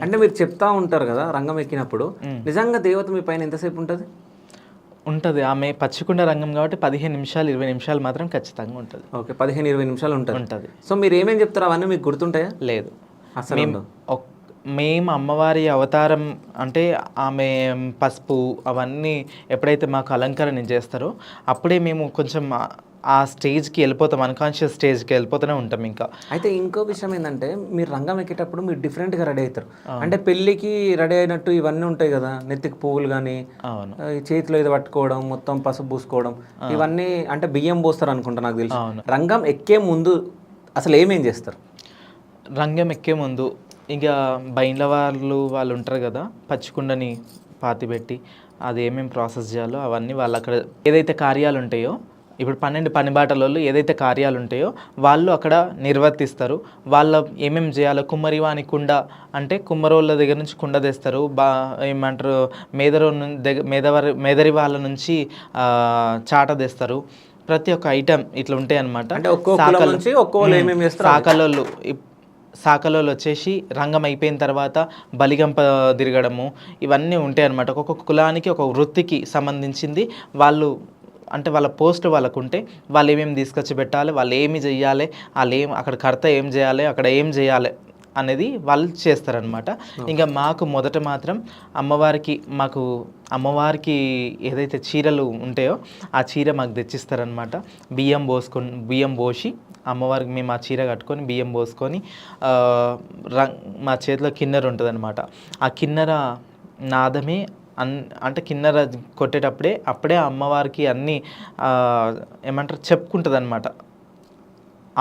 అంటే మీరు చెప్తా ఉంటారు కదా రంగం ఎక్కినప్పుడు, నిజంగా దేవత మీ పైన ఎంతసేపు ఉంటుంది? ఉంటుంది. ఆమె పచ్చికుండ రంగం కాబట్టి 15 నిమిషాలు 20 నిమిషాలు మాత్రం ఖచ్చితంగా ఉంటుంది. ఓకే, 15-20 నిమిషాలు ఉంటుంది. ఉంటుంది. సో మీరు ఏమేమి చెప్తారు అవన్నీ మీకు గుర్తుంటాయా? లేదు, అసలు మేము ఉండవు. మేము అమ్మవారి అవతారం అంటే ఆమె పసుపు అవన్నీ ఎప్పుడైతే మాకు అలంకరణ చేస్తారో అప్పుడే మేము కొంచెం ఆ స్టేజ్కి వెళ్ళిపోతాం, అన్కాన్షియస్ స్టేజ్కి వెళ్ళిపోతూనే ఉంటాం. ఇంకా అయితే ఇంకో విషయం ఏంటంటే మీరు రంగం ఎక్కేటప్పుడు మీరు డిఫరెంట్గా రెడీ అవుతారు. అంటే పెళ్ళికి రెడీ అయినట్టు ఇవన్నీ ఉంటాయి కదా, నెత్తికి పువ్వులు కానీ, అవును చేతిలో ఇది పట్టుకోవడం, మొత్తం పసుపు పూసుకోవడం, ఇవన్నీ అంటే బియ్యం పోస్తారు అనుకుంటా నాకు తెలిసి. రంగం ఎక్కే ముందు అసలు ఏమేం చేస్తారు? రంగం ఎక్కే ముందు ఇక బయళ్ళ వాళ్ళు ఉంటారు కదా, పచ్చికుండని పాతిపెట్టి అది ఏమేమి ప్రాసెస్ చేయాలో అవన్నీ వాళ్ళు అక్కడ ఏదైతే కార్యాలు ఉంటాయో, ఇప్పుడు 12 పనిబాటలలో ఏదైతే కార్యాలు ఉంటాయో వాళ్ళు అక్కడ నిర్వర్తిస్తారు. వాళ్ళ ఏమేమి చేయాలో కుమ్మరివాని కుండ అంటే కుమ్మరోళ్ళ దగ్గర నుంచి కుండ తెస్తారు. ఏమంటారు మేదరి వాళ్ళ నుంచి చాట తెస్తారు. ప్రతి ఒక్క ఐటెం ఇట్లా ఉంటాయి అన్నమాట. సాకలోళ్ళు వచ్చేసి రంగం అయిపోయిన తర్వాత బలిగంప తిరగడము ఇవన్నీ ఉంటాయి అన్నమాట. ఒక్కొక్క కులానికి ఒక వృత్తికి సంబంధించింది వాళ్ళు అంటే వాళ్ళ పోస్ట్ వాళ్ళకు ఉంటే వాళ్ళు ఏమేమి తీసుకొచ్చి పెట్టాలి, వాళ్ళు ఏమి చేయాలి, వాళ్ళు అక్కడ కర్త ఏం చేయాలి, అక్కడ ఏం చేయాలి అనేది వాళ్ళు చేస్తారనమాట. ఇంకా మాకు మొదట మాత్రం అమ్మవారికి ఏదైతే చీరలు ఉంటాయో ఆ చీర మాకు తెచ్చిస్తారనమాట. బియ్యం పోసి అమ్మవారికి మేము ఆ చీర కట్టుకొని బియ్యం పోసుకొని మా చేతిలో కిన్నెర ఉంటుంది అనమాట. ఆ కిన్నెర నాదమే అంటే కిన్నెర అప్పుడే అమ్మవారికి అన్నీ ఏమంటారు చెప్పుకుంటుంది అనమాట.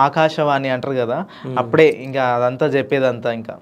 ఆకాశవాణి అంటారు కదా, అప్పుడే ఇంకా అదంతా చెప్పేదంతా ఇంకా